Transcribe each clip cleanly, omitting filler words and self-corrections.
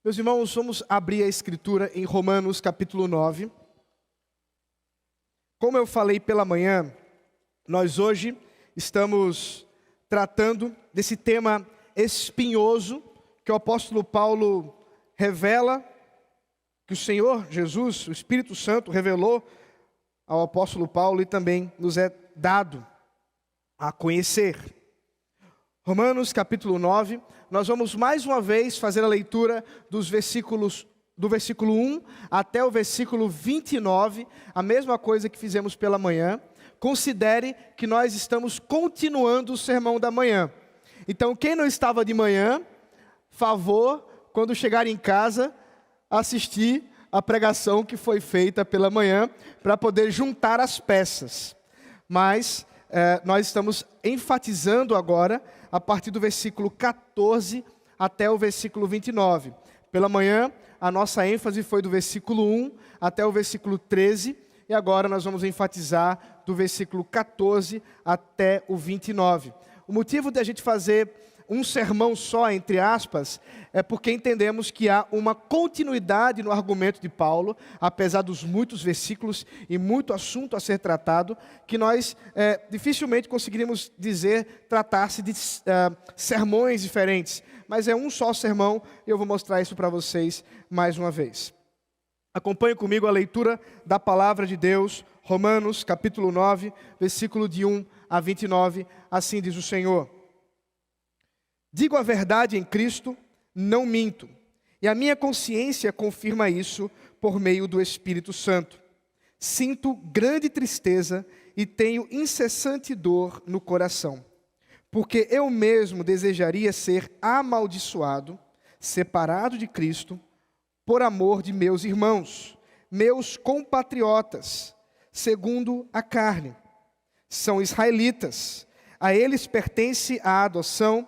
Meus irmãos, vamos abrir a Escritura em Romanos capítulo 9. Como eu falei pela manhã, nós hoje estamos tratando desse tema espinhoso que o apóstolo Paulo revela, que o Senhor Jesus, o Espírito Santo, revelou ao apóstolo Paulo e também nos é dado a conhecer. Romanos capítulo 9, nós vamos mais uma vez fazer a leitura do versículo 1 até o versículo 29, a mesma coisa que fizemos pela manhã. Considere que nós estamos continuando o sermão da manhã. Então, quem não estava de manhã, favor, quando chegar em casa, assistir a pregação que foi feita pela manhã, para poder juntar as peças. Mas nós estamos enfatizando agora, a partir do versículo 14 até o versículo 29. Pela manhã, a nossa ênfase foi do versículo 1 até o versículo 13, e agora nós vamos enfatizar do versículo 14 até o 29. O motivo de a gente fazer um sermão só, entre aspas, é porque entendemos que há uma continuidade no argumento de Paulo, apesar dos muitos versículos e muito assunto a ser tratado, que nós dificilmente conseguiríamos dizer tratar-se de sermões diferentes, mas é um só sermão e eu vou mostrar isso para vocês mais uma vez. Acompanhe comigo a leitura da palavra de Deus, Romanos capítulo 9, versículo de 1 a 29, assim diz o Senhor. Digo a verdade em Cristo, não minto, e a minha consciência confirma isso por meio do Espírito Santo. Sinto grande tristeza e tenho incessante dor no coração, porque eu mesmo desejaria ser amaldiçoado, separado de Cristo, por amor de meus irmãos, meus compatriotas, segundo a carne. São israelitas, a eles pertence a adoção,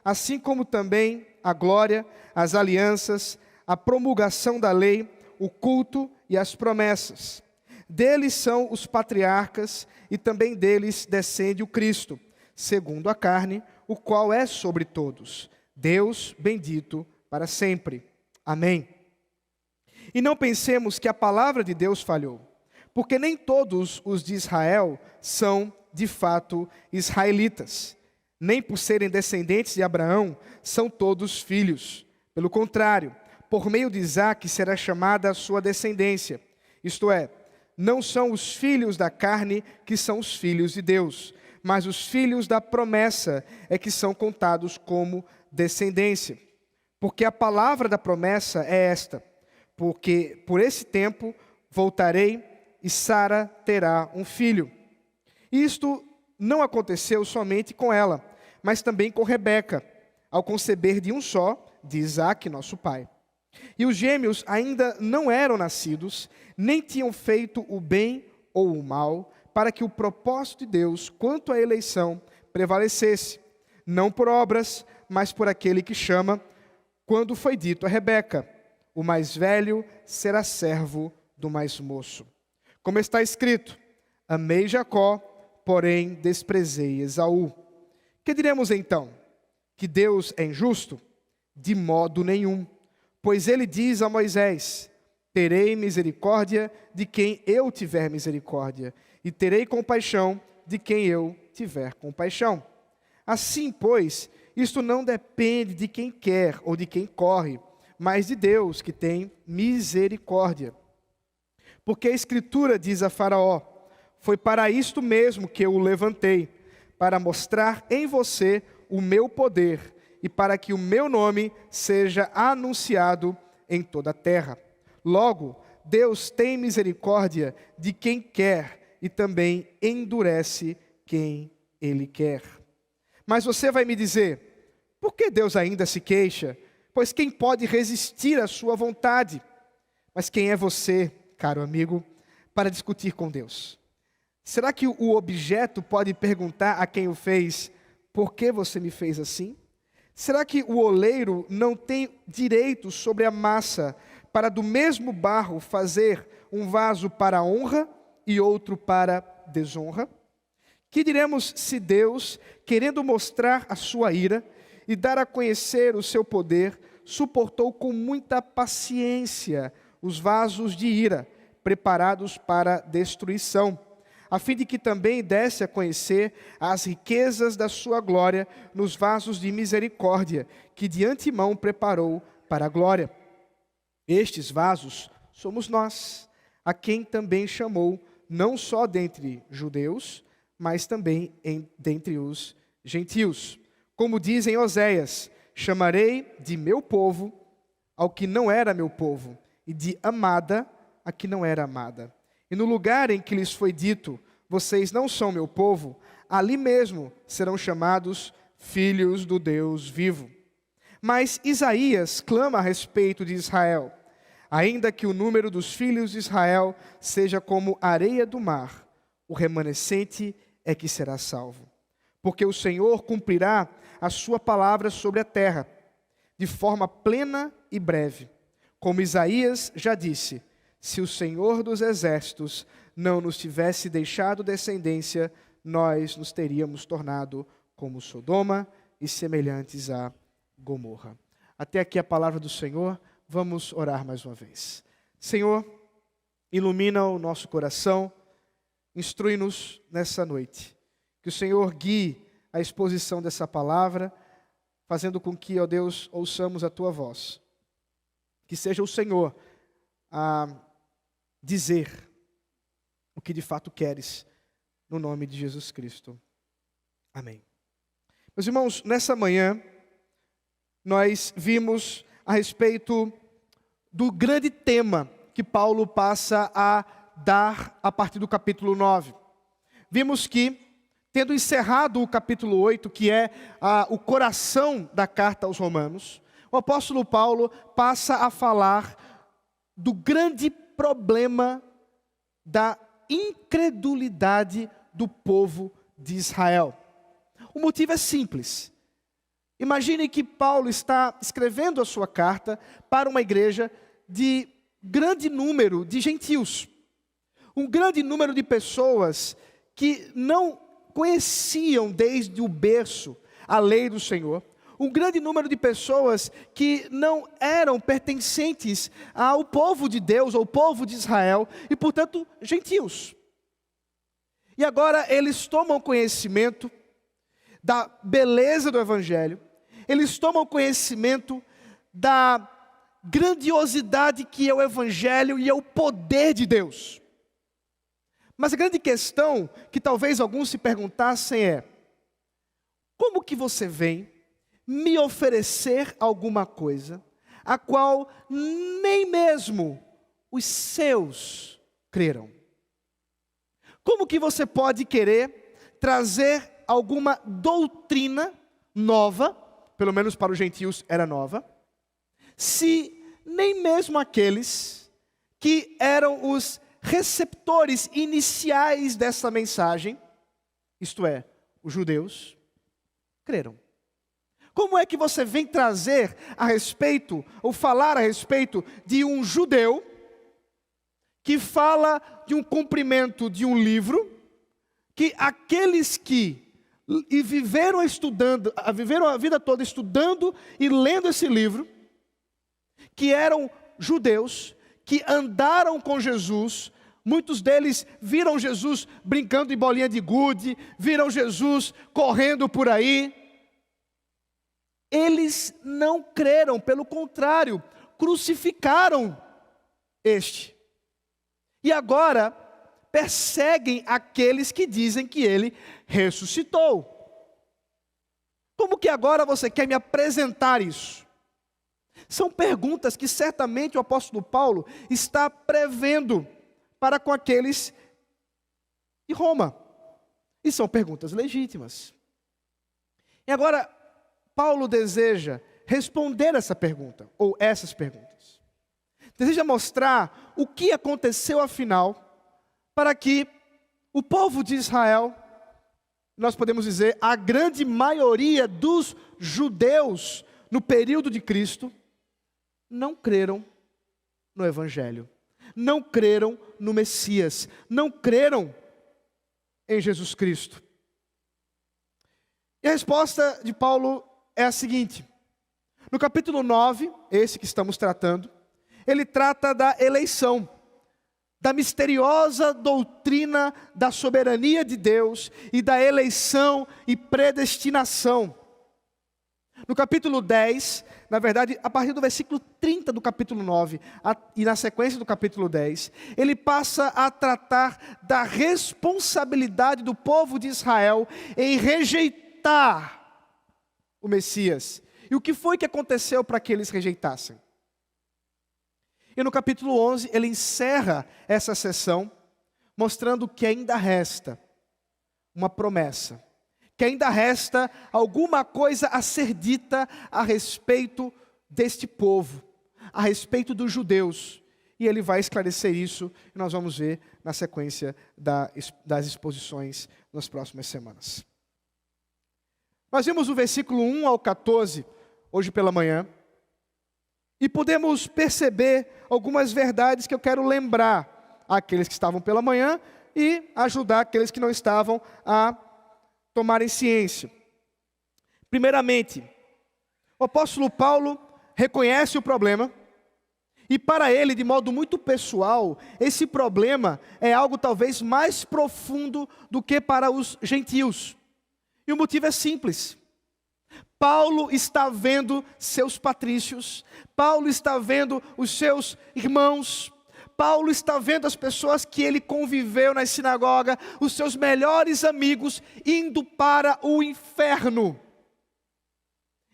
assim como também a glória, as alianças, a promulgação da lei, o culto e as promessas. Deles são os patriarcas e também deles descende o Cristo, segundo a carne, o qual é sobre todos. Deus bendito para sempre. Amém. E não pensemos que a palavra de Deus falhou, porque nem todos os de Israel são de fato israelitas. Nem por serem descendentes de Abraão, são todos filhos. Pelo contrário, por meio de Isaque será chamada a sua descendência. Isto é, não são os filhos da carne que são os filhos de Deus, mas os filhos da promessa é que são contados como descendência. Porque a palavra da promessa é esta: porque por esse tempo voltarei e Sara terá um filho. Isto não aconteceu somente com ela, mas também com Rebeca, ao conceber de um só, de Isaque, nosso pai. E os gêmeos ainda não eram nascidos, nem tinham feito o bem ou o mal, para que o propósito de Deus, quanto à eleição, prevalecesse, não por obras, mas por aquele que chama, quando foi dito a Rebeca: o mais velho será servo do mais moço. Como está escrito: amei Jacó, porém desprezei Esaú. Que diremos então? Que Deus é injusto? De modo nenhum. Pois ele diz a Moisés: terei misericórdia de quem eu tiver misericórdia, e terei compaixão de quem eu tiver compaixão. Assim, pois, isto não depende de quem quer ou de quem corre, mas de Deus que tem misericórdia. Porque a Escritura diz a Faraó: foi para isto mesmo que eu o levantei, para mostrar em você o meu poder e para que o meu nome seja anunciado em toda a terra. Logo, Deus tem misericórdia de quem quer e também endurece quem Ele quer. Mas você vai me dizer: por que Deus ainda se queixa? Pois quem pode resistir à sua vontade? Mas quem é você, caro amigo, para discutir com Deus? Será que o objeto pode perguntar a quem o fez: por que você me fez assim? Será que o oleiro não tem direito sobre a massa para do mesmo barro fazer um vaso para honra e outro para desonra? Que diremos se Deus, querendo mostrar a sua ira e dar a conhecer o seu poder, suportou com muita paciência os vasos de ira, preparados para destruição, a fim de que também desse a conhecer as riquezas da sua glória nos vasos de misericórdia, que de antemão preparou para a glória. Estes vasos somos nós, a quem também chamou, não só dentre judeus, mas também dentre os gentios. Como diz em Oséias: chamarei de meu povo ao que não era meu povo, e de amada a que não era amada. E no lugar em que lhes foi dito: vocês não são meu povo, ali mesmo serão chamados filhos do Deus vivo. Mas Isaías clama a respeito de Israel: ainda que o número dos filhos de Israel seja como a areia do mar, o remanescente é que será salvo. Porque o Senhor cumprirá a sua palavra sobre a terra, de forma plena e breve. Como Isaías já disse: se o Senhor dos exércitos não nos tivesse deixado descendência, nós nos teríamos tornado como Sodoma e semelhantes a Gomorra. Até aqui a palavra do Senhor. Vamos orar mais uma vez. Senhor, ilumina o nosso coração, instrui-nos nessa noite. Que o Senhor guie a exposição dessa palavra, fazendo com que, ó Deus, ouçamos a Tua voz. Que seja o Senhor a dizer o que de fato queres, no nome de Jesus Cristo. Amém. Meus irmãos, nessa manhã, nós vimos a respeito do grande tema que Paulo passa a dar a partir do capítulo 9. Vimos que, tendo encerrado o capítulo 8, que é o coração da carta aos Romanos, o apóstolo Paulo passa a falar do grande problema da incredulidade do povo de Israel. O motivo é simples. Imagine que Paulo está escrevendo a sua carta para uma igreja de grande número de gentios. Um grande número de pessoas que não conheciam desde o berço a lei do Senhor. Um grande número de pessoas que não eram pertencentes ao povo de Deus, ao povo de Israel, e portanto gentios. E agora eles tomam conhecimento da beleza do Evangelho, eles tomam conhecimento da grandiosidade que é o Evangelho e é o poder de Deus. Mas a grande questão que talvez alguns se perguntassem é: como que você vem me oferecer alguma coisa a qual nem mesmo os seus creram? Como que você pode querer trazer alguma doutrina nova, pelo menos para os gentios era nova, se nem mesmo aqueles que eram os receptores iniciais dessa mensagem, isto é, os judeus, creram? Como é que você vem trazer a respeito, ou falar a respeito de um judeu que fala de um cumprimento de um livro, que aqueles que viveram a vida toda estudando e lendo esse livro, que eram judeus, que andaram com Jesus, muitos deles viram Jesus brincando de bolinha de gude, viram Jesus correndo por aí. Eles não creram, pelo contrário, crucificaram este. E agora perseguem aqueles que dizem que ele ressuscitou. Como que agora você quer me apresentar isso? São perguntas que certamente o apóstolo Paulo está prevendo para com aqueles de Roma. E são perguntas legítimas. E agora, Paulo deseja responder essa pergunta, ou essas perguntas. Deseja mostrar o que aconteceu afinal, para que o povo de Israel, nós podemos dizer, a grande maioria dos judeus no período de Cristo, não creram no Evangelho, não creram no Messias, não creram em Jesus Cristo. E a resposta de Paulo é a seguinte: No capítulo 9, esse que estamos tratando, ele trata da eleição, da misteriosa doutrina da soberania de Deus e da eleição e predestinação. No capítulo 10, na verdade, a partir do versículo 30 do capítulo 9, e na sequência do capítulo 10, ele passa a tratar da responsabilidade do povo de Israel em rejeitar o Messias. E o que foi que aconteceu para que eles rejeitassem? E no capítulo 11, ele encerra essa sessão, mostrando que ainda resta uma promessa, que ainda resta alguma coisa a ser dita a respeito deste povo, a respeito dos judeus. E ele vai esclarecer isso, e nós vamos ver na sequência das exposições nas próximas semanas. Nós vimos o versículo 1 ao 14, hoje pela manhã, e podemos perceber algumas verdades que eu quero lembrar àqueles que estavam pela manhã e ajudar aqueles que não estavam a tomarem ciência. Primeiramente, o apóstolo Paulo reconhece o problema, e para ele, de modo muito pessoal, esse problema é algo talvez mais profundo do que para os gentios. E o motivo é simples. Paulo está vendo seus patrícios, Paulo está vendo os seus irmãos, Paulo está vendo as pessoas que ele conviveu na sinagoga, os seus melhores amigos, indo para o inferno.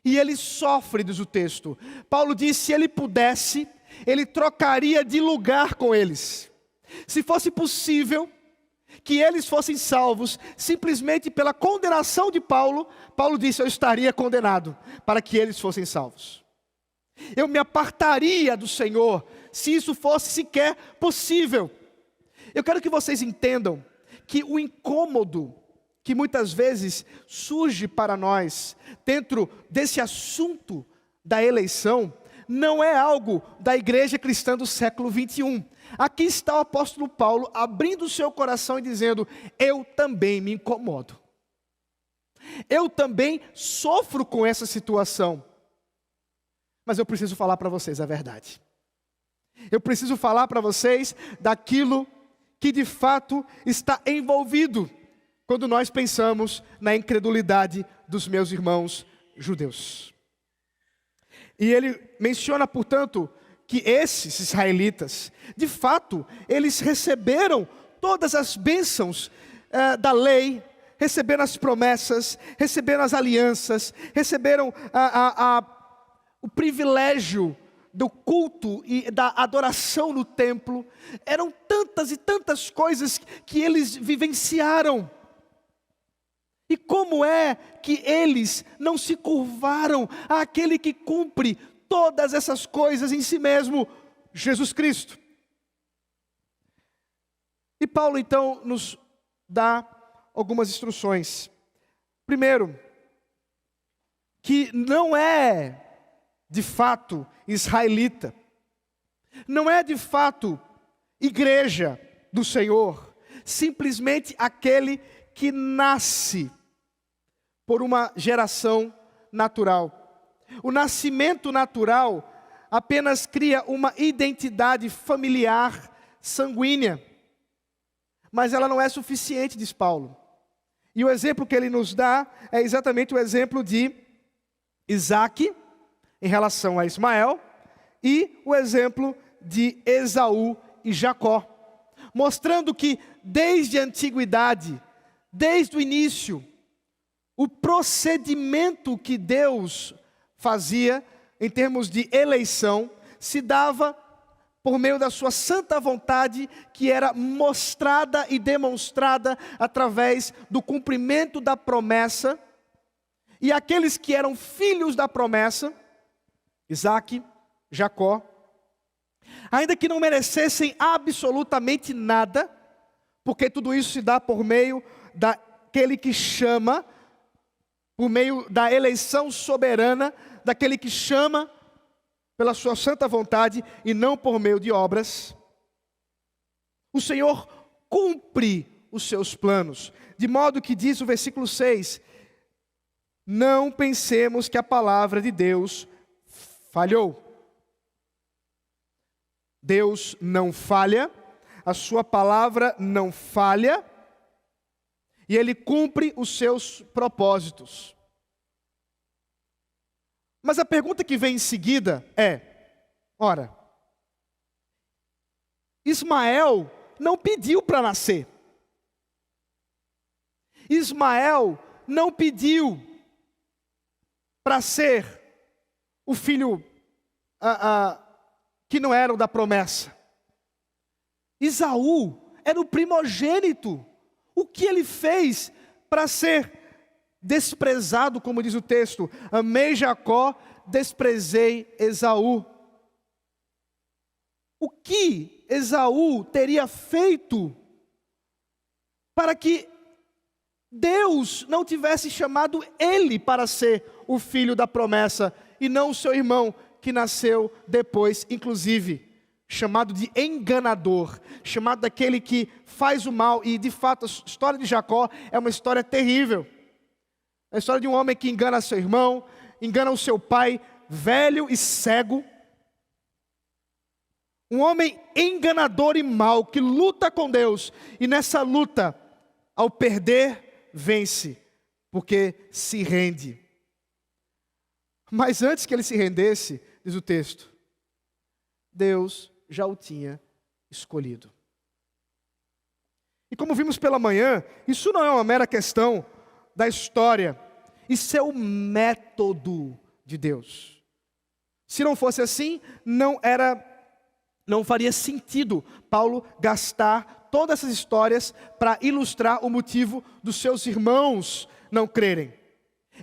E ele sofre, diz o texto. Paulo diz, se ele pudesse, ele trocaria de lugar com eles. Se fosse possível que eles fossem salvos simplesmente pela condenação de Paulo, Paulo disse, eu estaria condenado para que eles fossem salvos. Eu me apartaria do Senhor se isso fosse sequer possível. Eu quero que vocês entendam que o incômodo que muitas vezes surge para nós dentro desse assunto da eleição não é algo da igreja cristã do século 21. Aqui está o apóstolo Paulo abrindo o seu coração e dizendo, eu também me incomodo. Eu também sofro com essa situação. Mas eu preciso falar para vocês a verdade. Eu preciso falar para vocês daquilo que de fato está envolvido quando nós pensamos na incredulidade dos meus irmãos judeus. E ele menciona, portanto, que esses israelitas, de fato, eles receberam todas as bênçãos da lei, receberam as promessas, receberam as alianças, receberam o privilégio do culto e da adoração no templo. Eram tantas e tantas coisas que eles vivenciaram. E como é que eles não se curvaram àquele que cumpre todas essas coisas em si mesmo, Jesus Cristo? E Paulo então nos dá algumas instruções. Primeiro, que não é de fato israelita, não é de fato igreja do Senhor, simplesmente aquele que nasce por uma geração natural. O nascimento natural apenas cria uma identidade familiar sanguínea, mas ela não é suficiente, diz Paulo. E o exemplo que ele nos dá é exatamente o exemplo de Isaque em relação a Ismael e o exemplo de Esaú e Jacó, mostrando que desde a antiguidade, desde o início, o procedimento que Deus fazia em termos de eleição se dava por meio da sua santa vontade, que era mostrada e demonstrada através do cumprimento da promessa. E aqueles que eram filhos da promessa, Isaque, Jacó, ainda que não merecessem absolutamente nada, porque tudo isso se dá por meio daquele que chama, por meio da eleição soberana, daquele que chama pela sua santa vontade e não por meio de obras. O Senhor cumpre os seus planos, de modo que diz o versículo 6, não pensemos que a palavra de Deus falhou. Deus não falha, a sua palavra não falha, e Ele cumpre os seus propósitos. Mas a pergunta que vem em seguida é, ora, Ismael não pediu para nascer. Ismael não pediu para ser o filho que não era o da promessa. Esaú era o primogênito. O que ele fez para ser desprezado, como diz o texto? Amei Jacó, desprezei Esaú. O que Esaú teria feito para que Deus não tivesse chamado ele para ser o filho da promessa e não o seu irmão que nasceu depois, inclusive chamado de enganador, chamado daquele que faz o mal? E de fato a história de Jacó é uma história terrível. É a história de um homem que engana seu irmão, engana o seu pai, velho e cego. Um homem enganador e mau, que luta com Deus, e nessa luta, ao perder, vence, porque se rende. Mas antes que ele se rendesse, diz o texto, Deus já o tinha escolhido. E como vimos pela manhã, isso não é uma mera questão da história, isso é o método de Deus. Se não fosse assim, não faria sentido Paulo gastar todas essas histórias para ilustrar o motivo dos seus irmãos não crerem.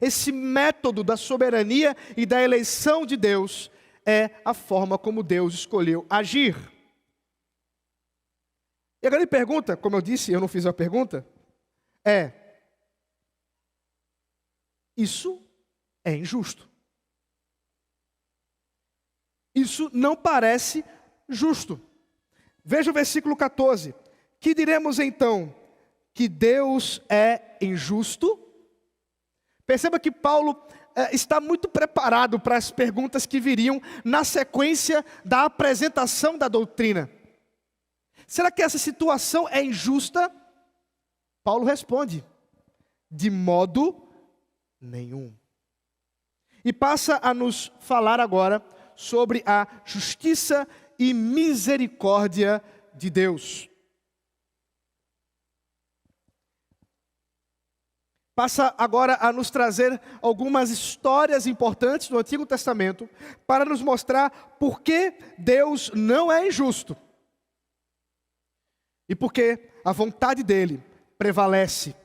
Esse método da soberania e da eleição de Deus é a forma como Deus escolheu agir. E a grande pergunta, como eu disse, eu não fiz a pergunta, é: isso é injusto? Isso não parece justo. Veja o versículo 14. Que diremos então? Que Deus é injusto? Perceba que Paulo está muito preparado para as perguntas que viriam na sequência da apresentação da doutrina. Será que essa situação é injusta? Paulo responde: de modo nenhum. E passa a nos falar agora sobre a justiça e misericórdia de Deus. Passa agora a nos trazer algumas histórias importantes do Antigo Testamento para nos mostrar por que Deus não é injusto e porque a vontade dele prevalece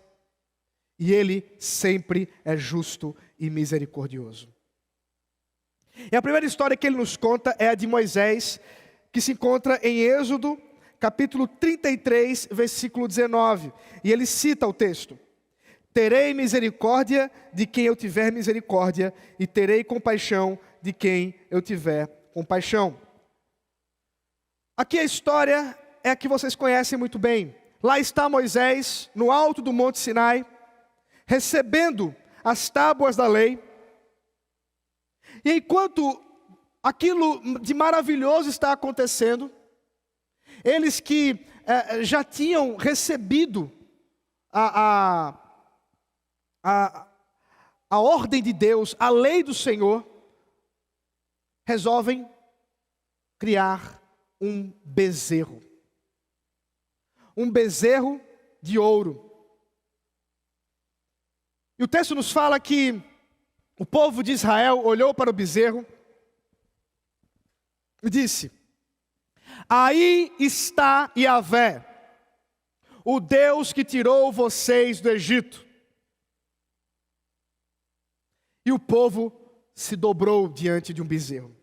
e ele sempre é justo e misericordioso. E a primeira história que ele nos conta é a de Moisés, que se encontra em Êxodo, capítulo 33, versículo 19. E ele cita o texto: terei misericórdia de quem eu tiver misericórdia, e terei compaixão de quem eu tiver compaixão. Aqui a história é a que vocês conhecem muito bem. Lá está Moisés, no alto do Monte Sinai, recebendo as tábuas da lei. E enquanto aquilo de maravilhoso está acontecendo, eles que já tinham recebido a ordem de Deus, a lei do Senhor, resolvem criar um bezerro. Um bezerro de ouro. E o texto nos fala que o povo de Israel olhou para o bezerro e disse: aí está Yahvé, o Deus que tirou vocês do Egito. E o povo se dobrou diante de um bezerro.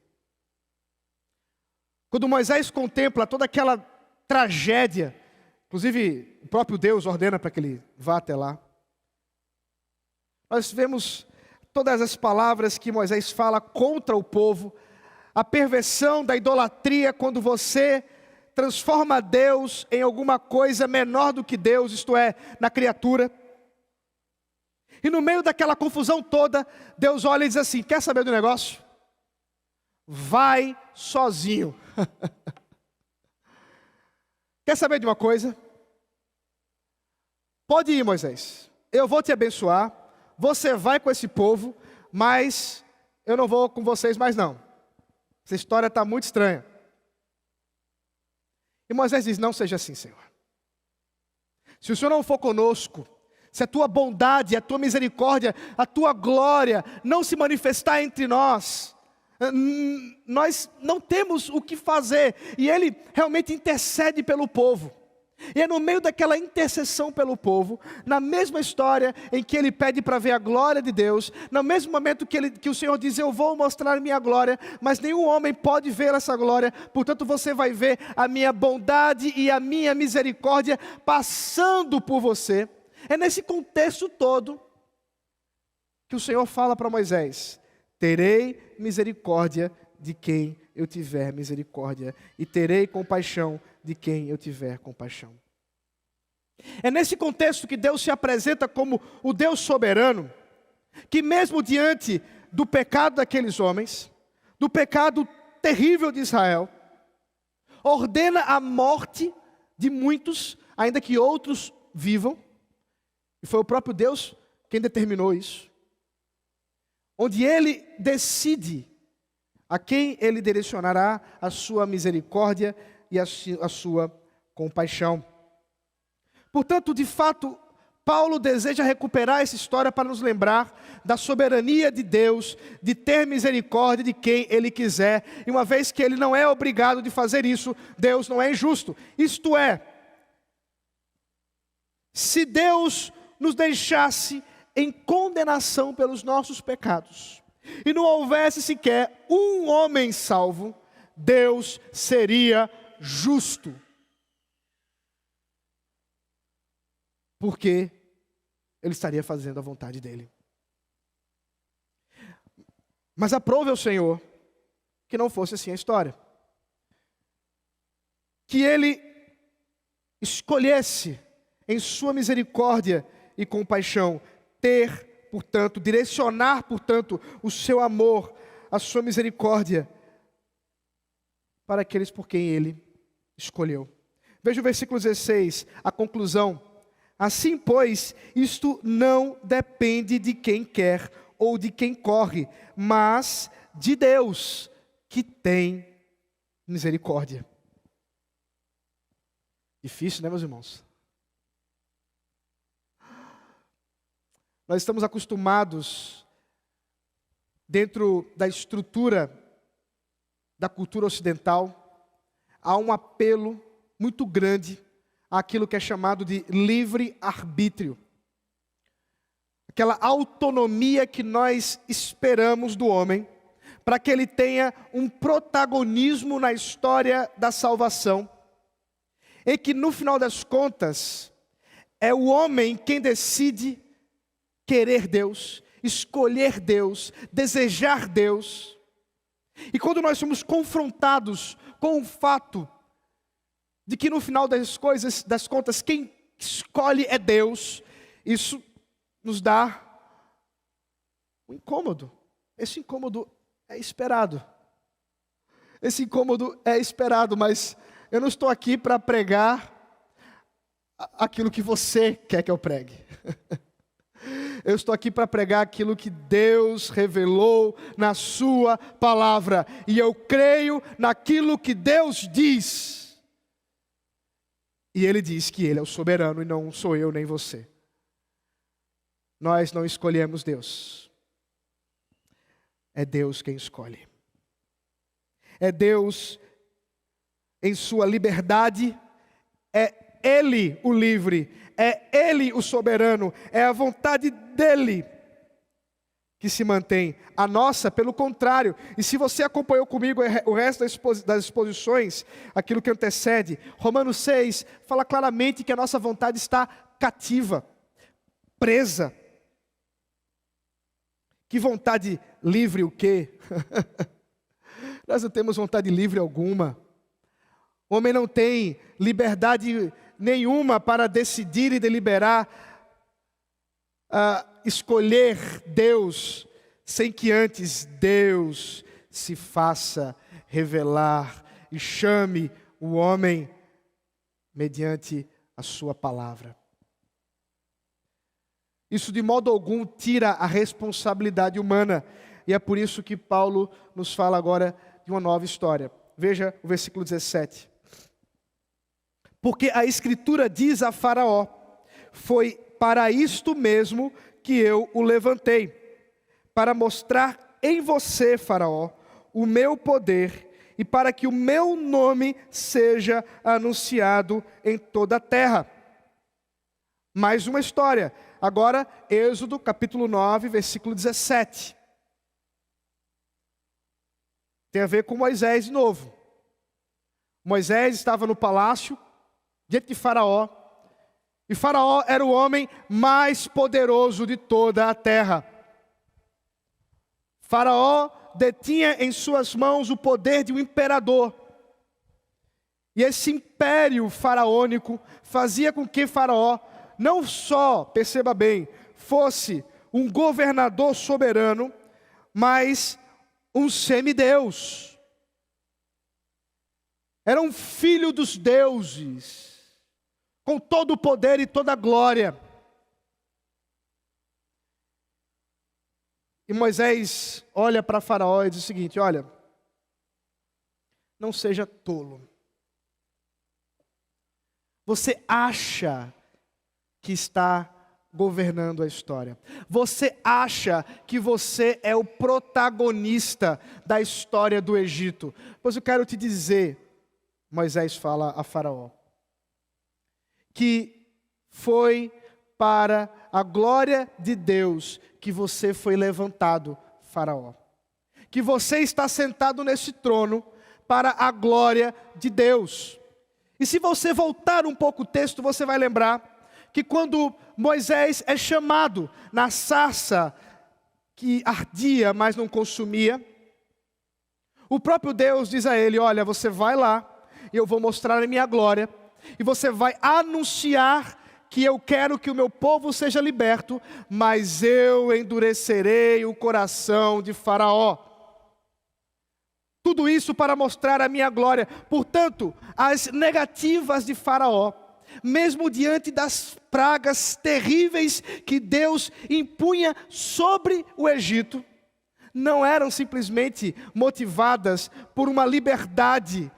Quando Moisés contempla toda aquela tragédia, inclusive o próprio Deus ordena para que ele vá até lá, nós vemos todas as palavras que Moisés fala contra o povo, a perversão da idolatria, quando você transforma Deus em alguma coisa menor do que Deus, isto é, na criatura. E no meio daquela confusão toda, Deus olha e diz assim: quer saber do negócio? vai sozinho. Quer saber de uma coisa? Pode ir, Moisés. Eu vou te abençoar. Você vai com esse povo, mas eu não vou com vocês mais não. Essa história está muito estranha. E Moisés diz, não seja assim, Senhor. Se o Senhor não for conosco, se a tua bondade, a tua misericórdia, a tua glória não se manifestar entre nós, nós não temos o que fazer. E ele realmente intercede pelo povo. E é no meio daquela intercessão pelo povo, na mesma história em que ele pede para ver a glória de Deus, no mesmo momento que o Senhor diz, eu vou mostrar minha glória, mas nenhum homem pode ver essa glória, portanto você vai ver a minha bondade e a minha misericórdia passando por você. É nesse contexto todo que o Senhor fala para Moisés, terei misericórdia de quem eu tiver misericórdia, e terei compaixão de quem eu tiver compaixão. É nesse contexto que Deus se apresenta como o Deus soberano, que mesmo diante do pecado daqueles homens, do pecado terrível de Israel, ordena a morte de muitos, ainda que outros vivam, e foi o próprio Deus quem determinou isso, onde Ele decide a quem Ele direcionará a sua misericórdia e a sua compaixão. Portanto, de fato, Paulo deseja recuperar essa história para nos lembrar da soberania de Deus, de ter misericórdia de quem Ele quiser, e uma vez que Ele não é obrigado de fazer isso, Deus não é injusto. Isto é, se Deus nos deixasse em condenação pelos nossos pecados, e não houvesse sequer um homem salvo, Deus seria justo. Porque Ele estaria fazendo a vontade dEle. Mas aprove ao Senhor que não fosse assim a história. Que Ele escolhesse em sua misericórdia e compaixão ter, portanto, direcionar, portanto, o seu amor, a sua misericórdia para aqueles por quem Ele escolheu. Veja o versículo 16, a conclusão. Assim, pois, isto não depende de quem quer ou de quem corre, mas de Deus, que tem misericórdia. Difícil, né, meus irmãos? Nós estamos acostumados, dentro da estrutura da cultura ocidental, a um apelo muito grande àquilo que é chamado de livre-arbítrio. Aquela autonomia que nós esperamos do homem, para que ele tenha um protagonismo na história da salvação, e que no final das contas, é o homem quem decide querer Deus, escolher Deus, desejar Deus. E quando nós somos confrontados com o fato de que no final das contas, quem escolhe é Deus, isso nos dá um incômodo. Esse incômodo é esperado. Esse incômodo é esperado, mas eu não estou aqui para pregar aquilo que você quer que eu pregue. Eu estou aqui para pregar aquilo que Deus revelou na sua palavra. E eu creio naquilo que Deus diz. E Ele diz que Ele é o soberano e não sou eu nem você. Nós não escolhemos Deus. É Deus quem escolhe. É Deus em sua liberdade. É Ele o livre. É Ele o soberano. É a vontade dEle que se mantém. A nossa, pelo contrário. E se você acompanhou comigo o resto das exposições, aquilo que antecede, Romanos 6 fala claramente que a nossa vontade está cativa, presa. Que vontade livre o quê? Nós não temos vontade livre alguma. O homem não tem liberdade nenhuma para decidir e deliberar, escolher Deus, sem que antes Deus se faça revelar e chame o homem mediante a sua palavra. Isso de modo algum tira a responsabilidade humana, e é por isso que Paulo nos fala agora de uma nova história. Veja o versículo 17. Porque a Escritura diz a Faraó: foi para isto mesmo que eu o levantei, para mostrar em você, Faraó, o meu poder, e para que o meu nome seja anunciado em toda a terra. Mais uma história. Agora, Êxodo capítulo 9, versículo 17. Tem a ver com Moisés de novo. Moisés estava no palácio, diante de Faraó, e Faraó era o homem mais poderoso de toda a terra. Faraó detinha em suas mãos o poder de um imperador. E esse império faraônico fazia com que Faraó não só, perceba bem, fosse um governador soberano, mas um semideus. Era um filho dos deuses, com todo o poder e toda a glória. E Moisés olha para Faraó e diz o seguinte: olha, não seja tolo. Você acha que está governando a história. Você acha que você é o protagonista da história do Egito. Pois eu quero te dizer, Moisés fala a Faraó, que foi para a glória de Deus que você foi levantado, Faraó. Que você está sentado nesse trono para a glória de Deus. E se você voltar um pouco o texto, você vai lembrar que quando Moisés é chamado na sarça que ardia, mas não consumia, o próprio Deus diz a ele: olha, você vai lá, e eu vou mostrar a minha glória, e você vai anunciar que eu quero que o meu povo seja liberto, mas eu endurecerei o coração de Faraó. Tudo isso para mostrar a minha glória. Portanto, as negativas de Faraó, mesmo diante das pragas terríveis que Deus impunha sobre o Egito, não eram simplesmente motivadas por uma liberdade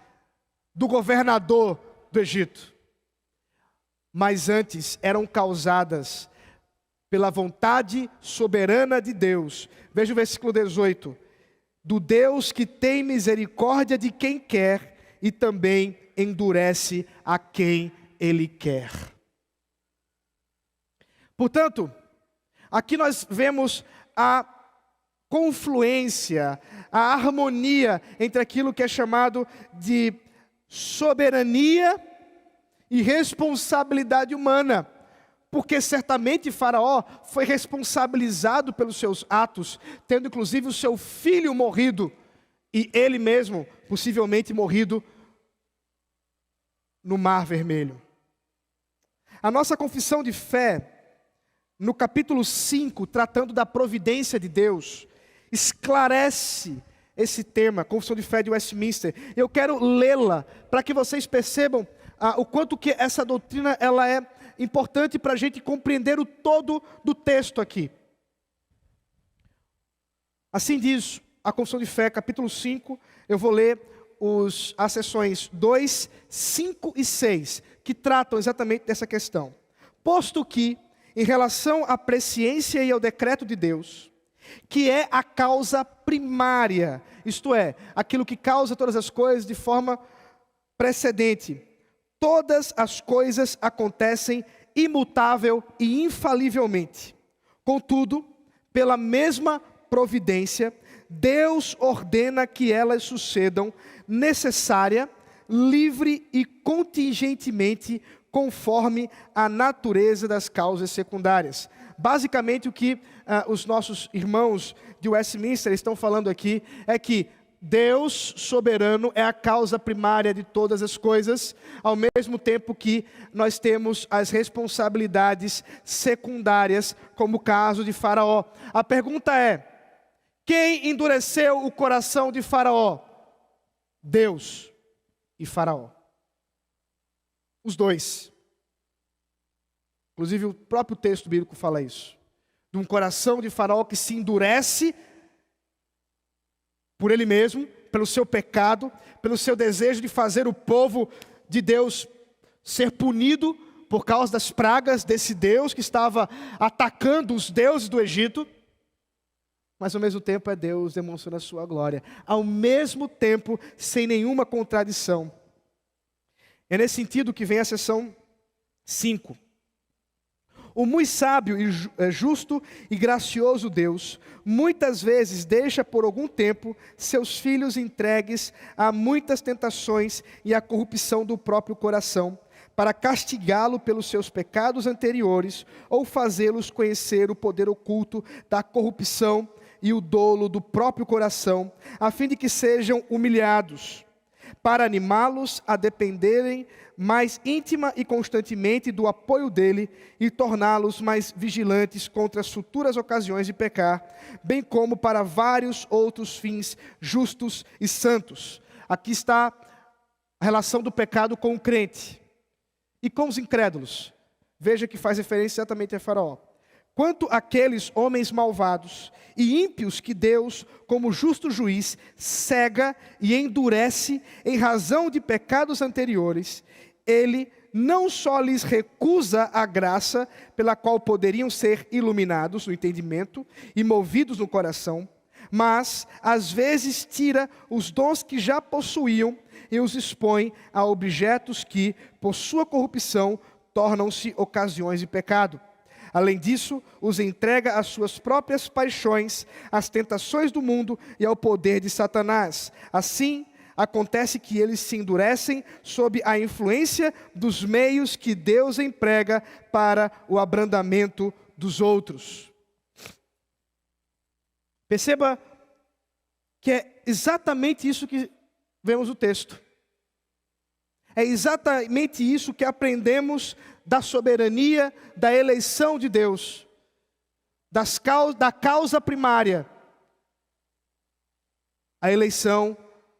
do governador do Egito, mas antes eram causadas pela vontade soberana de Deus. Veja o versículo 18. Do Deus que tem misericórdia de quem quer e também endurece a quem Ele quer. Portanto, aqui nós vemos a confluência, a harmonia entre aquilo que é chamado de soberania e responsabilidade humana. Porque certamente Faraó foi responsabilizado pelos seus atos, tendo inclusive o seu filho morrido, e ele mesmo possivelmente morrido no Mar Vermelho. A nossa confissão de fé, no capítulo 5, tratando da providência de Deus, esclarece esse tema, confissão de fé de Westminster. Eu quero lê-la para que vocês percebam o quanto que essa doutrina ela é importante para a gente compreender o todo do texto aqui. Assim diz a confissão de fé, capítulo 5, eu vou ler as seções 2, 5 e 6, que tratam exatamente dessa questão. Posto que, em relação à presciência e ao decreto de Deus, que é a causa primária, isto é, aquilo que causa todas as coisas de forma precedente, todas as coisas acontecem imutável e infalivelmente. Contudo, pela mesma providência, Deus ordena que elas sucedam necessária, livre e contingentemente, conforme a natureza das causas secundárias. Basicamente, o que os nossos irmãos de Westminster estão falando aqui é que Deus soberano é a causa primária de todas as coisas, ao mesmo tempo que nós temos as responsabilidades secundárias, como o caso de Faraó. A pergunta é: Quem endureceu o coração de Faraó? Deus e Faraó. Os dois. Inclusive o próprio texto bíblico fala isso. De um coração de Faraó que se endurece por ele mesmo, pelo seu pecado, pelo seu desejo de fazer o povo de Deus ser punido por causa das pragas desse Deus que estava atacando os deuses do Egito. Mas ao mesmo tempo é Deus demonstrando a sua glória. Ao mesmo tempo, sem nenhuma contradição. É nesse sentido que vem a seção 5. O muito sábio, justo e gracioso Deus, muitas vezes deixa por algum tempo seus filhos entregues a muitas tentações e à corrupção do próprio coração, para castigá-lo pelos seus pecados anteriores, ou fazê-los conhecer o poder oculto da corrupção e o dolo do próprio coração, a fim de que sejam humilhados, para animá-los a dependerem mais íntima e constantemente do apoio dele e torná-los mais vigilantes contra as futuras ocasiões de pecar, bem como para vários outros fins justos e santos. Aqui está a relação do pecado com o crente e com os incrédulos. Veja que faz referência exatamente a Faraó. Quanto àqueles homens malvados e ímpios que Deus, como justo juiz, cega e endurece em razão de pecados anteriores, Ele não só lhes recusa a graça pela qual poderiam ser iluminados no entendimento e movidos no coração, mas às vezes tira os dons que já possuíam e os expõe a objetos que, por sua corrupção, tornam-se ocasiões de pecado. Além disso, os entrega às suas próprias paixões, às tentações do mundo e ao poder de Satanás. Assim, acontece que eles se endurecem sob a influência dos meios que Deus emprega para o abrandamento dos outros. Perceba que é exatamente isso que vemos no texto. É exatamente isso que aprendemos da soberania, da eleição de Deus, da causa primária. A eleição,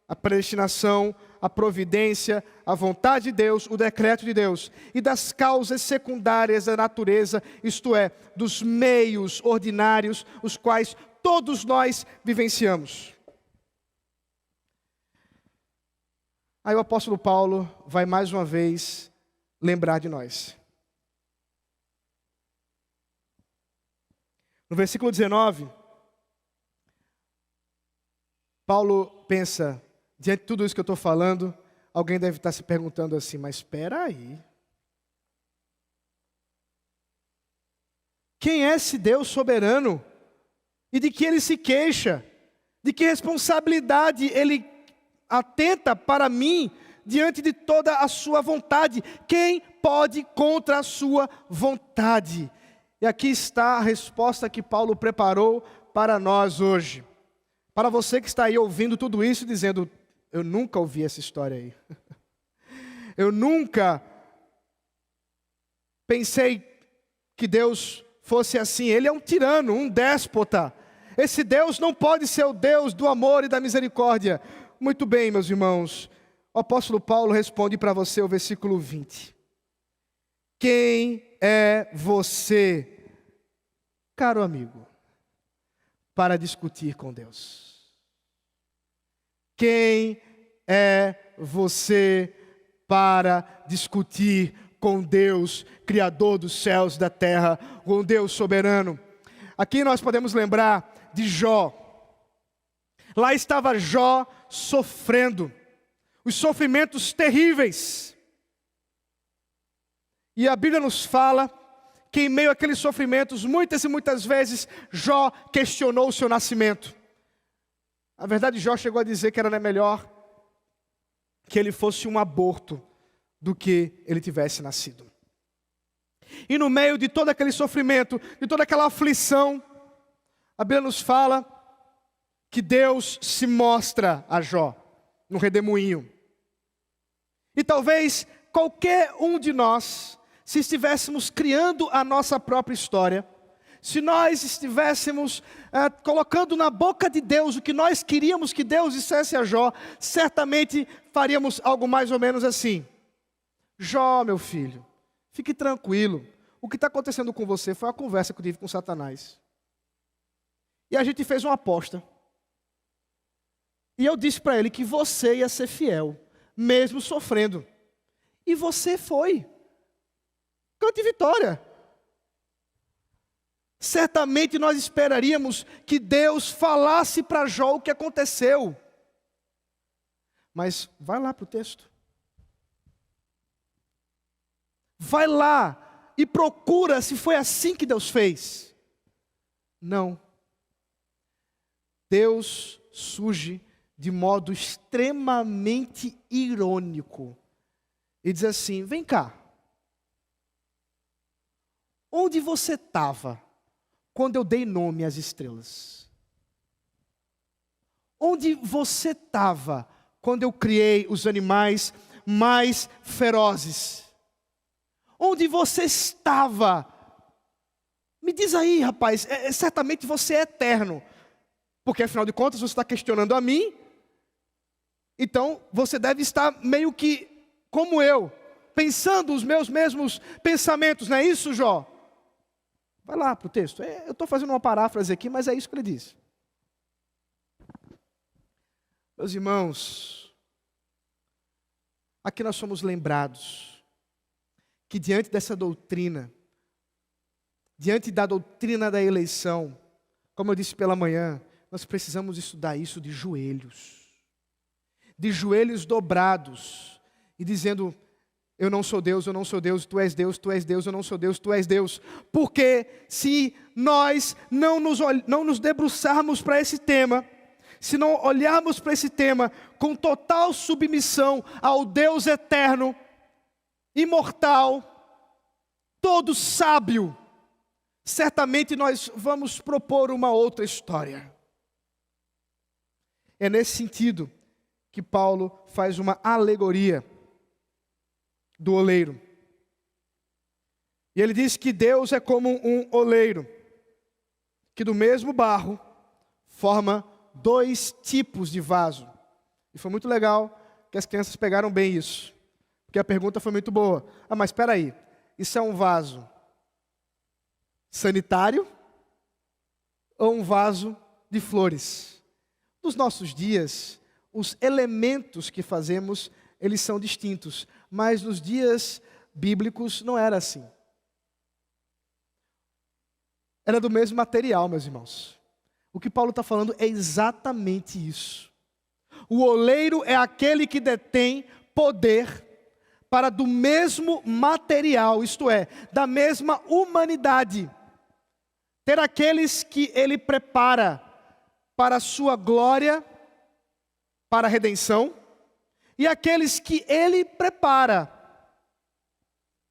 a predestinação, a providência, a vontade de Deus, o decreto de Deus. E das causas secundárias da natureza, isto é, dos meios ordinários, os quais todos nós vivenciamos. Aí o apóstolo Paulo vai mais uma vez lembrar de nós. No versículo 19, Paulo pensa, diante de tudo isso que eu estou falando, alguém deve estar se perguntando assim, mas espera aí. Quem é esse Deus soberano? E de que ele se queixa? De que responsabilidade ele atenta para mim diante de toda a sua vontade? Quem pode contra a sua vontade? E aqui está a resposta que Paulo preparou para nós hoje. Para você que está aí ouvindo tudo isso dizendo, eu nunca ouvi essa história aí. Eu nunca pensei que Deus fosse assim. Ele é um tirano, um déspota. Esse Deus não pode ser o Deus do amor e da misericórdia. Muito bem, meus irmãos. O apóstolo Paulo responde para você o versículo 20. Quem é você, caro amigo, para discutir com Deus? Quem é você para discutir com Deus, Criador dos céus e da terra, com Deus soberano? Aqui nós podemos lembrar de Jó. Lá estava Jó sofrendo os sofrimentos terríveis. E a Bíblia nos fala que em meio àqueles sofrimentos, muitas e muitas vezes, Jó questionou o seu nascimento. Na verdade, Jó chegou a dizer que era melhor que ele fosse um aborto do que ele tivesse nascido. E no meio de todo aquele sofrimento, de toda aquela aflição, a Bíblia nos fala que Deus se mostra a Jó no redemoinho. E talvez qualquer um de nós, se estivéssemos criando a nossa própria história, se nós estivéssemos colocando na boca de Deus o que nós queríamos que Deus dissesse a Jó, certamente faríamos algo mais ou menos assim: Jó, meu filho, fique tranquilo, o que está acontecendo com você foi uma conversa que eu tive com Satanás. E a gente fez uma aposta. E eu disse para ele que você ia ser fiel, mesmo sofrendo. E você foi. Cante vitória. Certamente nós esperaríamos que Deus falasse para Jó o que aconteceu. Mas vai lá para o texto. Vai lá e procura se foi assim que Deus fez. Não. Deus surge de modo extremamente irônico e diz assim: vem cá, onde você estava quando eu dei nome às estrelas? Onde você estava quando eu criei os animais mais ferozes? Onde você estava? Me diz aí, rapaz, certamente você é eterno, porque afinal de contas você está questionando a mim. Então, você deve estar meio que como eu, pensando os meus mesmos pensamentos, não é isso, Jó? Vai lá para o texto. Eu estou fazendo uma paráfrase aqui, mas é isso que ele diz. Meus irmãos, aqui nós somos lembrados que diante dessa doutrina, diante da doutrina da eleição, como eu disse pela manhã, nós precisamos estudar isso de joelhos dobrados, e dizendo: eu não sou Deus, eu não sou Deus, tu és Deus, tu és Deus, eu não sou Deus, tu és Deus. Porque se nós não nos debruçarmos para esse tema, se não olharmos para esse tema com total submissão ao Deus eterno, imortal, todo sábio, certamente nós vamos propor uma outra história. É nesse sentido que Paulo faz uma alegoria do oleiro. E ele diz que Deus é como um oleiro, que do mesmo barro forma dois tipos de vaso. E foi muito legal que as crianças pegaram bem isso, porque a pergunta foi muito boa. Mas espera aí, isso é um vaso sanitário ou um vaso de flores? Nos nossos dias, os elementos que fazemos, eles são distintos. Mas nos dias bíblicos não era assim. Era do mesmo material, meus irmãos. O que Paulo está falando é exatamente isso. O oleiro é aquele que detém poder para do mesmo material, isto é, da mesma humanidade, ter aqueles que ele prepara para a sua glória, para a redenção, e aqueles que ele prepara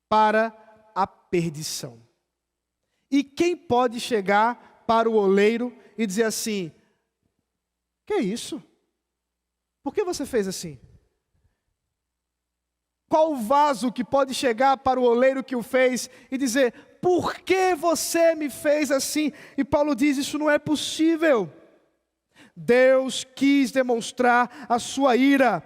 para a perdição. E quem pode chegar para o oleiro e dizer assim: que é isso? Por que você fez assim? Qual o vaso que pode chegar para o oleiro que o fez e dizer: por que você me fez assim? E Paulo diz: isso não é possível. Deus quis demonstrar a sua ira,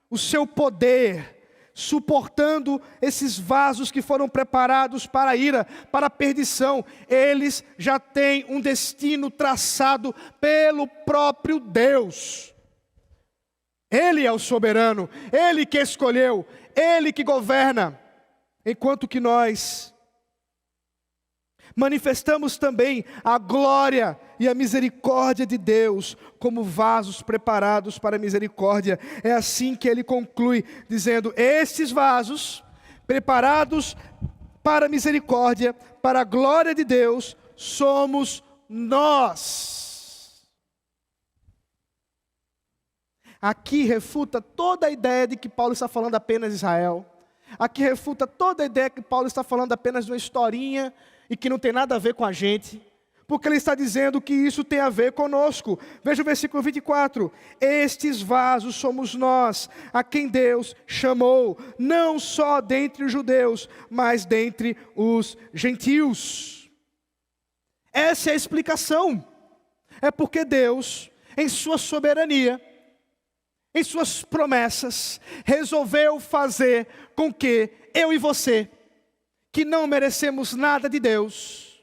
o seu poder, suportando esses vasos que foram preparados para a ira, para a perdição. Eles já têm um destino traçado pelo próprio Deus. Ele é o soberano, Ele que escolheu, Ele que governa. Enquanto que nós manifestamos também a glória e a misericórdia de Deus como vasos preparados para a misericórdia. É assim que ele conclui, dizendo: estes vasos preparados para a misericórdia, para a glória de Deus, somos nós. Aqui refuta toda a ideia de que Paulo está falando apenas de Israel. Aqui refuta toda a ideia que Paulo está falando apenas de uma historinha e que não tem nada a ver com a gente, porque ele está dizendo que isso tem a ver conosco. Veja o versículo 24: estes vasos somos nós, a quem Deus chamou, não só dentre os judeus, mas dentre os gentios. Essa é a explicação. É porque Deus, em sua soberania, em suas promessas, resolveu fazer com que eu e você, que não merecemos nada de Deus,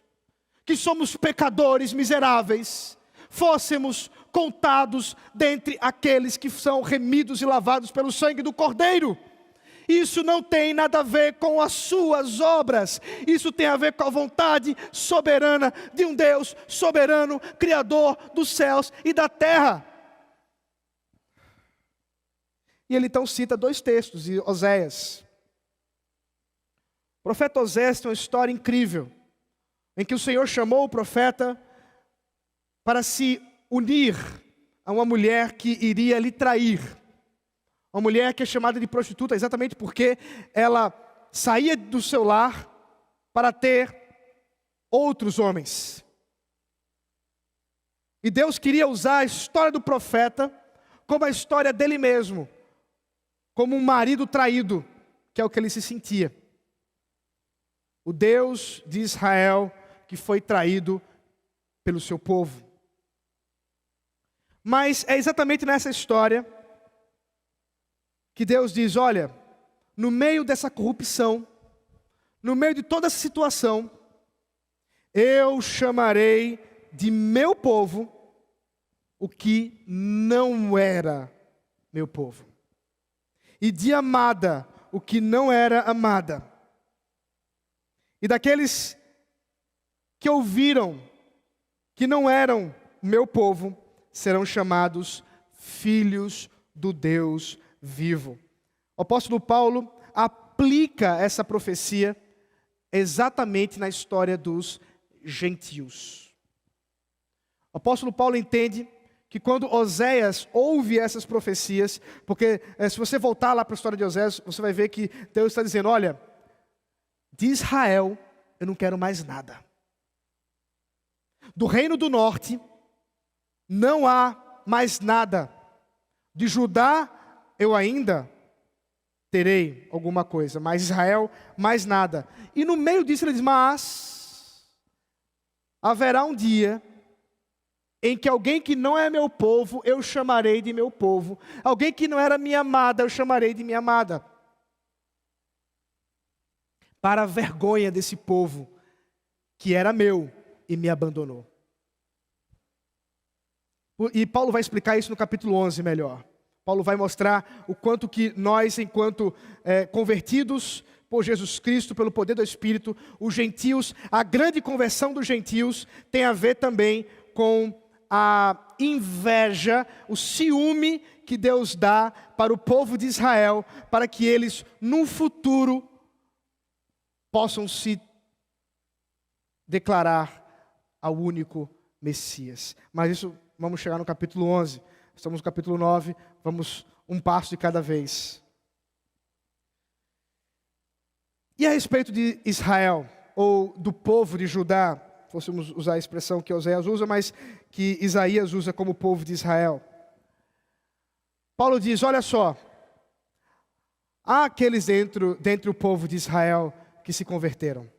que somos pecadores miseráveis, fôssemos contados dentre aqueles que são remidos e lavados pelo sangue do Cordeiro. Isso não tem nada a ver com as suas obras. Isso tem a ver com a vontade soberana de um Deus soberano, Criador dos céus e da terra. E ele então cita 2 textos de Oséias. O profeta Oséias tem uma história incrível, em que o Senhor chamou o profeta para se unir a uma mulher que iria lhe trair. Uma mulher que é chamada de prostituta exatamente porque ela saía do seu lar para ter outros homens. E Deus queria usar a história do profeta como a história dele mesmo, como um marido traído, que é o que ele se sentia. O Deus de Israel que foi traído pelo seu povo. Mas é exatamente nessa história que Deus diz, olha, no meio dessa corrupção, no meio de toda essa situação, eu chamarei de meu povo o que não era meu povo, e de amada o que não era amada. E daqueles que ouviram que não eram meu povo, serão chamados filhos do Deus vivo. O apóstolo Paulo aplica essa profecia exatamente na história dos gentios. O apóstolo Paulo entende que quando Oséias ouve essas profecias, porque se você voltar lá para a história de Oséias, você vai ver que Deus está dizendo, olha, de Israel eu não quero mais nada. Do reino do norte não há mais nada. De Judá eu ainda terei alguma coisa, mas Israel, mais nada. E no meio disso ele diz, mas haverá um dia em que alguém que não é meu povo, eu chamarei de meu povo. Alguém que não era minha amada, eu chamarei de minha amada. Para a vergonha desse povo, que era meu e me abandonou. E Paulo vai explicar isso no capítulo 11 melhor. Paulo vai mostrar o quanto que nós, enquanto convertidos por Jesus Cristo, pelo poder do Espírito, os gentios, a grande conversão dos gentios tem a ver também com a inveja, o ciúme que Deus dá para o povo de Israel, para que eles, no futuro, possam se declarar ao único Messias. Mas isso, vamos chegar no capítulo 11. Estamos no capítulo 9, vamos um passo de cada vez. E a respeito de Israel, ou do povo de Judá, fôssemos usar a expressão que Oséias usa, mas que Isaías usa como povo de Israel. Paulo diz, olha só, há aqueles dentre o povo de Israel que se converteram.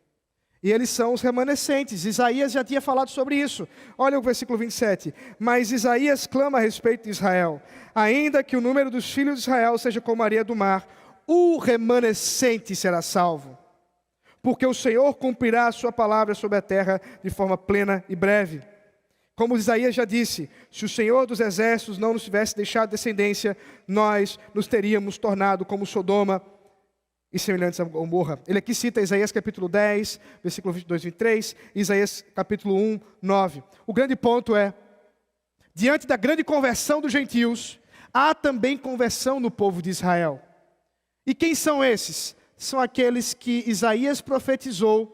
E eles são os remanescentes. Isaías já tinha falado sobre isso. Olha o versículo 27. Mas Isaías clama a respeito de Israel. Ainda que o número dos filhos de Israel seja como a areia do mar, o remanescente será salvo. Porque o Senhor cumprirá a sua palavra sobre a terra de forma plena e breve. Como Isaías já disse, se o Senhor dos exércitos não nos tivesse deixado descendência, nós nos teríamos tornado como Sodoma e semelhantes a Gomorra. Ele aqui cita Isaías capítulo 10, versículo 22 e 23, Isaías capítulo 1, 9. O grande ponto é, diante da grande conversão dos gentios, há também conversão no povo de Israel. E quem são esses? São aqueles que Isaías profetizou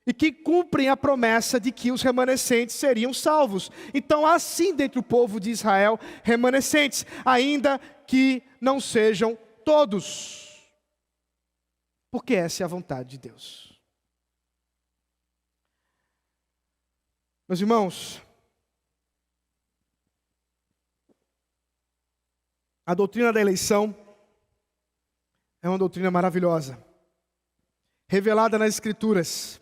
e que cumprem a promessa de que os remanescentes seriam salvos. Então há sim dentro do povo de Israel remanescentes, ainda que não sejam todos. Porque essa é a vontade de Deus. Meus irmãos, a doutrina da eleição é uma doutrina maravilhosa, revelada nas Escrituras.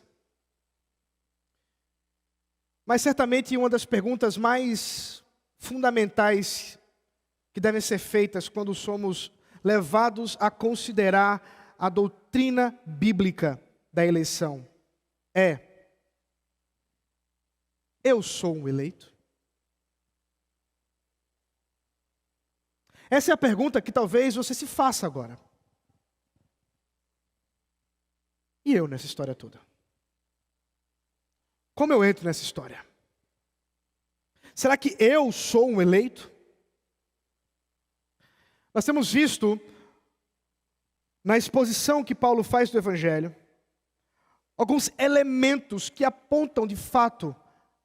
Mas certamente uma das perguntas mais fundamentais que devem ser feitas quando somos levados a considerar a doutrina bíblica da eleição é: eu sou um eleito? Essa é a pergunta que talvez você se faça agora. E eu nessa história toda? Como eu entro nessa história? Será que eu sou um eleito? Nós temos visto, na exposição que Paulo faz do Evangelho, alguns elementos que apontam de fato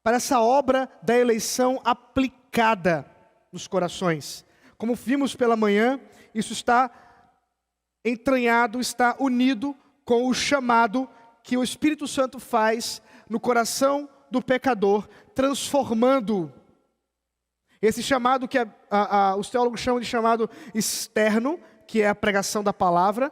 para essa obra da eleição aplicada nos corações. Como vimos pela manhã, isso está entranhado, está unido com o chamado que o Espírito Santo faz no coração do pecador, transformando esse chamado que os teólogos chamam de chamado externo, que é a pregação da palavra.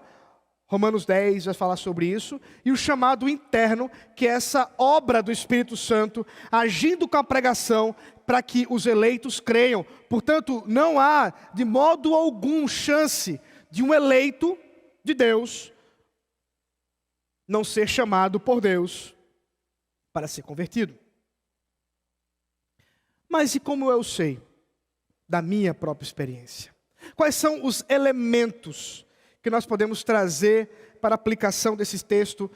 Romanos 10 vai falar sobre isso. E o chamado interno, que é essa obra do Espírito Santo, agindo com a pregação para que os eleitos creiam. Portanto, não há de modo algum chance de um eleito de Deus não ser chamado por Deus para ser convertido. Mas e como eu sei da minha própria experiência? Quais são os elementos que nós podemos trazer para a aplicação desse texto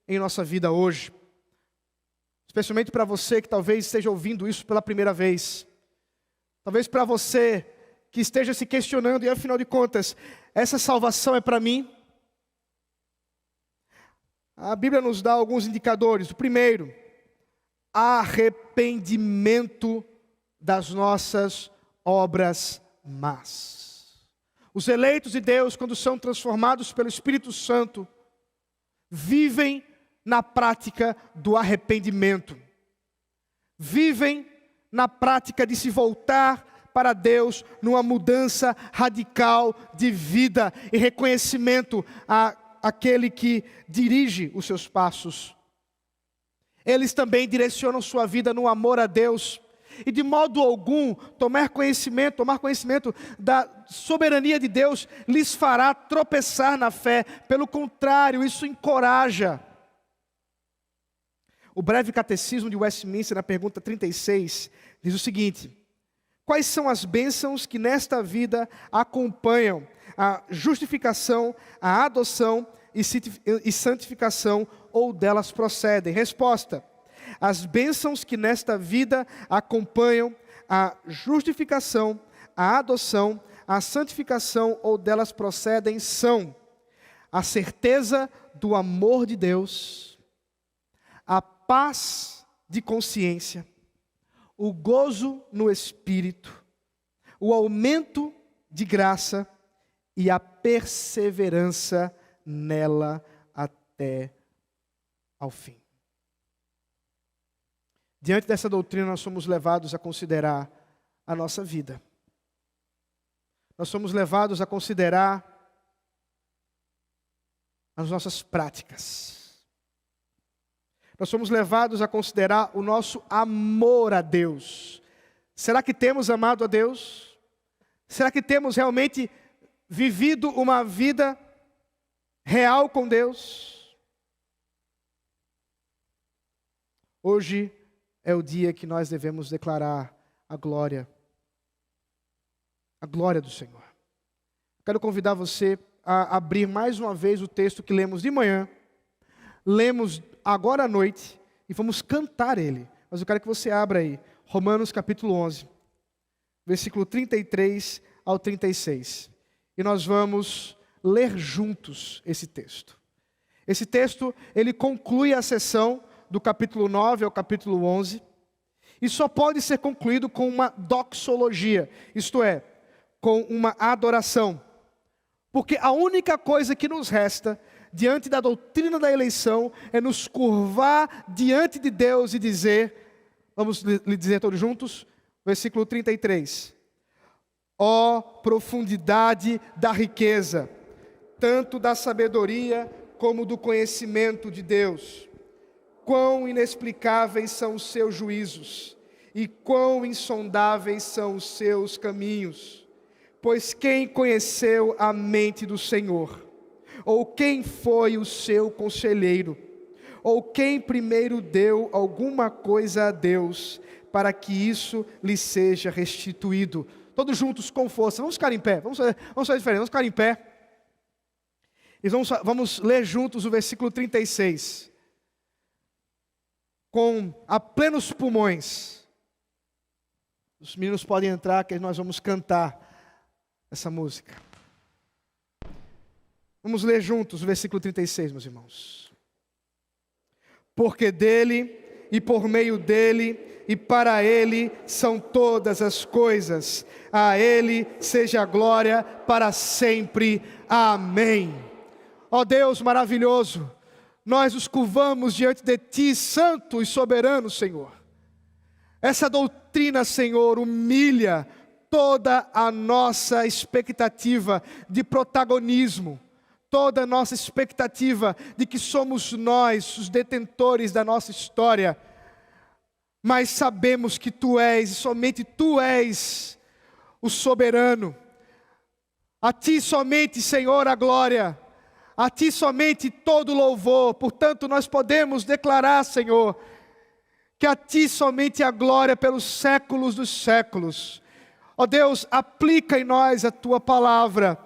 em nossa vida hoje? Especialmente para você que talvez esteja ouvindo isso pela primeira vez. Talvez para você que esteja se questionando, e afinal de contas, essa salvação é para mim? A Bíblia nos dá alguns indicadores. O primeiro, arrependimento das nossas obras más. Os eleitos de Deus, quando são transformados pelo Espírito Santo, vivem na prática do arrependimento. Vivem na prática de se voltar para Deus numa mudança radical de vida e reconhecimento àquele que dirige os seus passos. Eles também direcionam sua vida no amor a Deus. E de modo algum, tomar conhecimento da soberania de Deus lhes fará tropeçar na fé. Pelo contrário, isso encoraja. O breve catecismo de Westminster, na pergunta 36, diz o seguinte: quais são as bênçãos que nesta vida acompanham a justificação, a adoção e santificação, ou delas procedem? Resposta: as bênçãos que nesta vida acompanham a justificação, a adoção, a santificação ou delas procedem são a certeza do amor de Deus, a paz de consciência, o gozo no Espírito, o aumento de graça e a perseverança nela até ao fim. Diante dessa doutrina, nós somos levados a considerar a nossa vida. Nós somos levados a considerar as nossas práticas. Nós somos levados a considerar o nosso amor a Deus. Será que temos amado a Deus? Será que temos realmente vivido uma vida real com Deus? Hoje é o dia que nós devemos declarar a glória do Senhor. Quero convidar você a abrir mais uma vez o texto que lemos de manhã, lemos agora à noite e vamos cantar ele. Mas eu quero que você abra aí, Romanos capítulo 11, versículo 33 ao 36. E nós vamos ler juntos esse texto. Esse texto, ele conclui a sessão do capítulo 9 ao capítulo 11, e só pode ser concluído com uma doxologia, isto é, com uma adoração. Porque a única coisa que nos resta, diante da doutrina da eleição, é nos curvar diante de Deus e dizer, vamos lhe dizer todos juntos, versículo 33. Ó profundidade da riqueza, tanto da sabedoria como do conhecimento de Deus. quão inexplicáveis são os seus juízos, e quão insondáveis são os seus caminhos. Pois quem conheceu a mente do Senhor? Ou quem foi o seu conselheiro? Ou quem primeiro deu alguma coisa a Deus, para que isso lhe seja restituído? Todos juntos com força, vamos ficar em pé, vamos fazer diferente, vamos ficar em pé. E vamos ler juntos o versículo 36. A plenos pulmões. Os meninos podem entrar, que nós vamos cantar essa música. Vamos ler juntos o versículo 36, meus irmãos. Porque dele, e por meio dele, e para ele são todas as coisas. A ele seja a glória para sempre. Amém. Ó Deus maravilhoso, nós nos curvamos diante de Ti, santo e soberano, Senhor. Essa doutrina, Senhor, humilha toda a nossa expectativa de protagonismo, toda a nossa expectativa de que somos nós os detentores da nossa história. Mas sabemos que Tu és, e somente Tu és o soberano. A Ti somente, Senhor, a glória. A Ti somente todo louvor. Portanto, nós podemos declarar, Senhor, que a Ti somente a glória pelos séculos dos séculos. Ó Deus, aplica em nós a Tua palavra.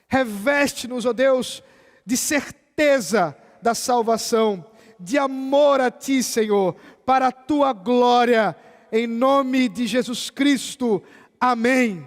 Reveste-nos, ó Deus, de certeza da salvação, de amor a Ti, Senhor, para a Tua glória, em nome de Jesus Cristo. Amém.